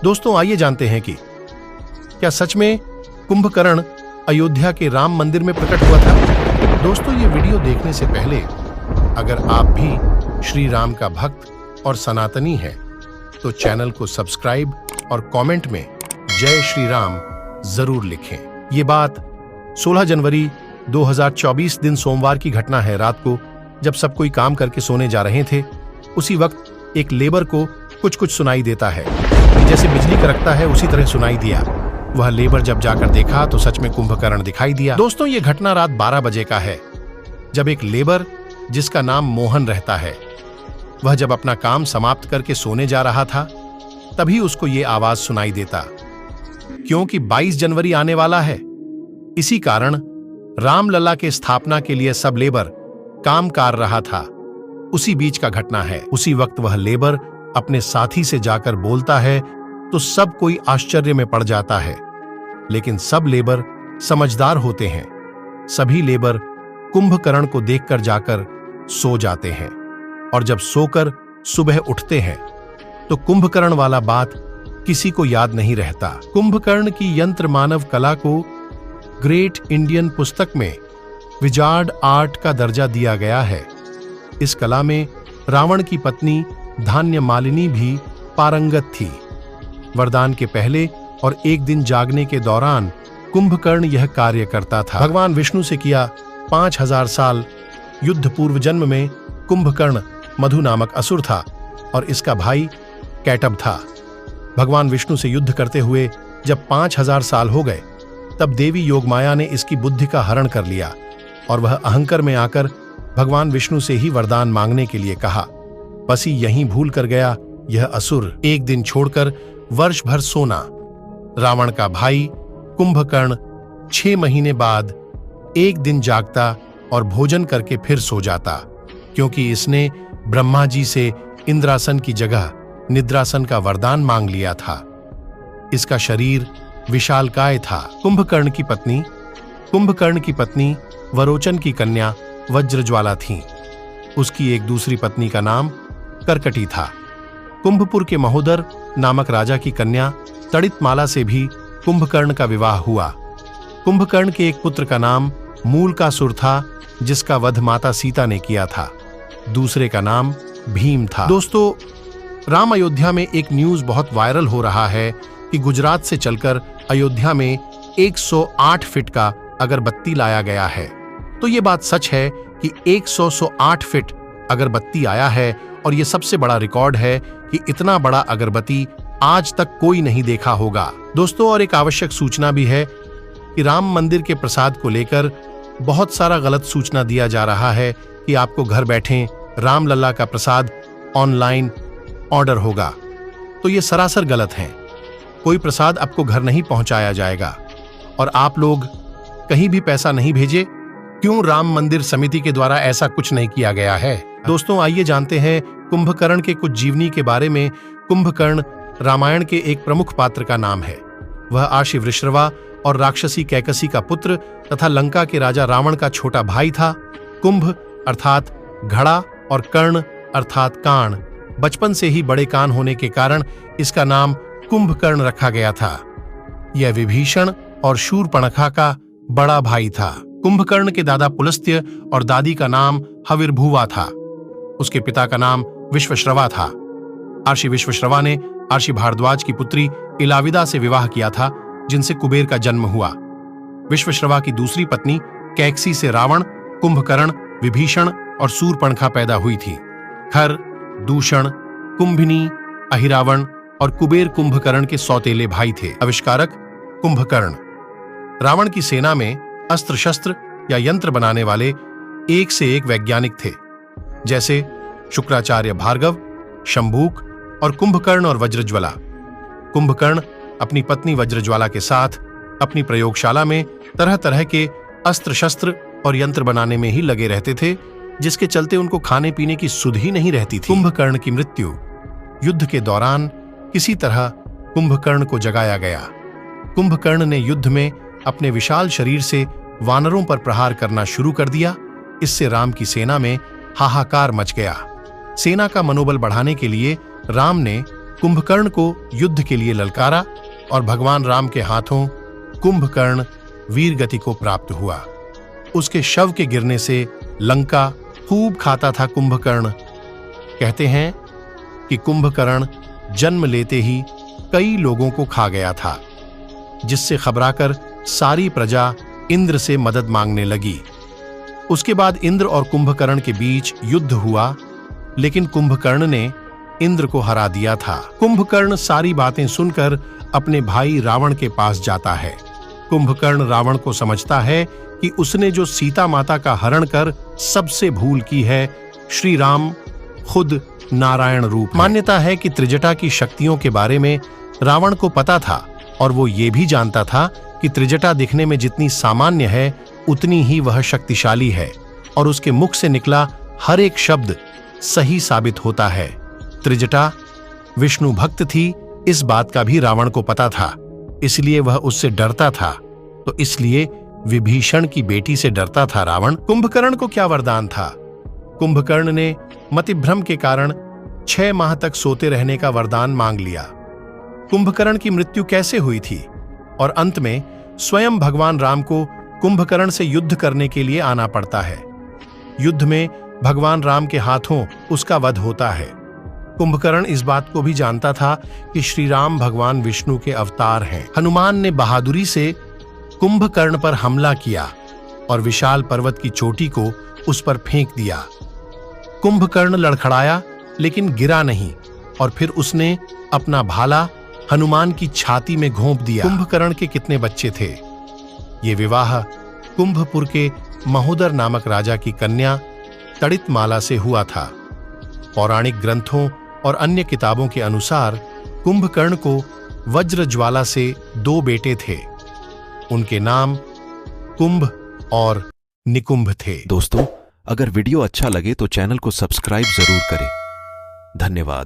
दोस्तों आइए जानते हैं कि क्या सच में कुंभकर्ण अयोध्या के राम मंदिर में प्रकट हुआ था। दोस्तों ये वीडियो देखने से पहले अगर आप भी श्री राम का भक्त और सनातनी हैं तो चैनल को सब्सक्राइब और कमेंट में जय श्री राम जरूर लिखें। ये बात 16 जनवरी 2024 दिन सोमवार की घटना है। रात को जब सब कोई काम करके सोने जा रहे थे, उसी वक्त एक लेबर को कुछ सुनाई देता है कि जैसे बिजली कड़कता है उसी तरह सुनाई दिया। वह लेबर जब जाकर देखा तो सच में कुंभकर्ण दिखाई दिया। दोस्तों ये घटना रात 12 बजे का है, जब एक लेबर जिसका नाम मोहन रहता है, वह जब अपना काम समाप्त करके सोने जा रहा था तभी उसको ये आवाज सुनाई देता, क्योंकि 22 जनवरी आने वाला है। इसी कारण रामलला के स्थापना के लिए सब लेबर काम कर रहा था। उसी बीच का घटना है। उसी वक्त वह लेबर अपने साथी से जाकर बोलता है तो सब कोई आश्चर्य में पड़ जाता है, लेकिन सब लेबर समझदार होते हैं। सभी लेबर कुंभकर्ण को देखकर जाकर सो जाते हैं और जब सोकर सुबह उठते हैं तो कुंभकर्ण वाला बात किसी को याद नहीं रहता। कुंभकर्ण की यंत्र मानव कला को ग्रेट इंडियन पुस्तक में विजार्ड आर्ट का दर्जा दिया गया है। इस कला में रावण की पत्नी धान्य मालिनी भी पारंगत थी। वरदान के पहले और एक दिन जागने के दौरान कुंभकर्ण यह कार्य करता था। भगवान विष्णु से किया 5000 साल युद्ध पूर्व जन्म में कुंभकर्ण मधु नामक असुर था और इसका भाई कैटब था। भगवान विष्णु से युद्ध करते हुए जब 5000 साल हो गए तब देवी योगमाया ने इसकी बुद्धि का हरण कर लिया और वह अहंकार में आकर भगवान विष्णु से ही वरदान मांगने के लिए कहा। बस यहीं भूल कर गया यह असुर। एक दिन छोड़कर वर्ष भर सोना। रावण का भाई कुंभकर्ण 6 महीने बाद एक दिन जागता और भोजन करके फिर सो जाता, क्योंकि इसने ब्रह्मा जी से इंद्रासन की जगह निद्रासन का वरदान मांग लिया था। इसका शरीर विशालकाय था। कुंभकर्ण की पत्नी वरोचन की कन्या वज्रज्वाला थी। उसकी एक दूसरी पत्नी का नाम करकटी था। कुंभपुर के महोदर नामक राजा की कन्या तड़ितमाला से भी कुंभकर्ण का विवाह हुआ। कुंभकर्ण के एक पुत्र का नाम मूलकासुर था, जिसका वध माता सीता ने किया था। दूसरे का नाम भीम था। दोस्तों राम अयोध्या में एक न्यूज बहुत वायरल हो रहा है कि गुजरात से चलकर अयोध्या में 108 फीट का अगरबत्ती लाया गया है। तो ये बात सच है कि 108 फीट अगरबत्ती आया है और ये सबसे बड़ा रिकॉर्ड है कि इतना बड़ा अगरबत्ती आज तक कोई नहीं देखा होगा। दोस्तों और एक आवश्यक सूचना भी है कि राम मंदिर के प्रसाद को लेकर बहुत सारा गलत सूचना दिया जा रहा है कि आपको घर बैठे रामलला का प्रसाद ऑनलाइन ऑर्डर होगा। तो ये सरासर गलत है। कोई प्रसाद आपको घर नहीं पहुंचाया जाएगा और आप लोग कहीं भी पैसा नहीं भेजे। क्यों राम मंदिर समिति के द्वारा ऐसा कुछ नहीं किया गया है। दोस्तों आइए जानते हैं कुंभकर्ण के कुछ जीवनी के बारे में। कुंभकर्ण रामायण के एक प्रमुख पात्र का नाम है। वह आशी वृषरवा और राक्षसी कैकसी का पुत्र तथा लंका के राजा रावण का छोटा भाई था। कुंभ अर्थात घड़ा और कर्ण अर्थात कान। बचपन से ही बड़े कान होने के कारण इसका नाम कुंभकर्ण रखा गया था। यह विभीषण और शूर्पणखा का बड़ा भाई था। कुंभकर्ण के दादा पुलस्त्य और दादी का नाम हविर्भुवा था। उसके पिता का नाम विश्वश्रवा था। आशी विश्वश्रवा ने आशी भारद्वाज की पुत्री इलाविदा से विवाह किया था, जिनसे कुबेर का जन्म हुआ। विश्वश्रवा की दूसरी पत्नी कैकसी से रावण, कुंभकर्ण, विभीषण और शूर्पणखा पैदा हुई थी। खर, दूषण, कुंभिनी, अहिरावण और कुबेर कुंभकर्ण के सौतेले भाई थे। आविष्कारक कुंभकर्ण। रावण की सेना में अस्त्र शस्त्र या यंत्र बनाने वाले एक से एक वैज्ञानिक थे, जैसे शुक्राचार्य भार्गव, शंभूक और कुंभकर्ण और वज्रज्वाला। कुंभकर्ण अपनी पत्नी वज्रज्वाला के साथ अपनी प्रयोगशाला में तरह तरह के अस्त्र शस्त्र और यंत्र बनाने में ही लगे रहते थे, जिसके चलते उनको खाने पीने की सुध ही नहीं रहती थी। कुंभकर्ण की मृत्यु। युद्ध के दौरान किसी तरह कुंभकर्ण को जगाया गया। कुंभकर्ण ने युद्ध में अपने विशाल शरीर से वानरों पर प्रहार करना शुरू कर दिया। इससे राम की सेना में हाहाकार मच गया। सेना का मनोबल बढ़ाने के लिए राम ने कुंभकर्ण को युद्ध के लिए ललकारा और भगवान राम के हाथों कुंभकर्ण वीर गति को प्राप्त हुआ। उसके शव के गिरने से लंका खूब खाता था कुंभकर्ण। कहते हैं कि कुंभकर्ण जन्म लेते ही कई लोगों को खा गया था, जिससे घबराकर सारी प्रजा इंद्र से मदद मांगने लगी। उसके बाद इंद्र और कुंभकर्ण के बीच युद्ध हुआ, लेकिन कुंभकर्ण ने इंद्र को हरा दिया था। कुंभकर्ण सारी बातें सुनकर अपने भाई रावण के पास जाता है। कुंभकर्ण रावण को समझता है कि उसने जो सीता माता का हरण कर सबसे भूल की है, श्री राम खुद नारायण रूप। मान्यता है कि त्रिजटा की शक्तियों के बारे में रावण को पता था और वो ये भी जानता था कि त्रिजटा दिखने में जितनी सामान्य है उतनी ही वह शक्तिशाली है, और उसके मुख से निकला हर एक शब्द सही साबित होता है। त्रिजटा विष्णु भक्त थी, इस बात का भी रावण को पता था, इसलिए वह उससे डरता था। तो इसलिए विभीषण की बेटी से डरता था रावण। कुंभकर्ण को क्या वरदान था? कुंभकर्ण ने मतिभ्रम के कारण 6 माह तक सोते रहने का वरदान मांग लिया। कुंभकर्ण की मृत्यु कैसे हुई थी? और अंत में स्वयं भगवान राम को कुंभकर्ण से युद्ध करने के लिए आना पड़ता है। युद्ध में भगवान राम के हाथों उसका वध होता है। कुंभकर्ण इस बात को भी जानता था कि श्री राम भगवान विष्णु के अवतार हैं। हनुमान ने बहादुरी से कुंभकर्ण पर हमला किया और विशाल पर्वत की चोटी को उस पर फेंक दिया। कुंभकर्ण लड़खड़ाया लेकिन गिरा नहीं, और फिर उसने अपना भाला हनुमान की छाती में घोंप दिया। कुंभकर्ण के कितने बच्चे थे? ये विवाह कुंभपुर के महोदर नामक राजा की कन्या तड़ितमाला से हुआ था। पौराणिक ग्रंथों और अन्य किताबों के अनुसार कुंभकर्ण को वज्रज्वाला से 2 बेटे थे। उनके नाम कुंभ और निकुंभ थे। दोस्तों, अगर वीडियो अच्छा लगे तो चैनल को सब्सक्राइब जरूर करें। धन्यवाद।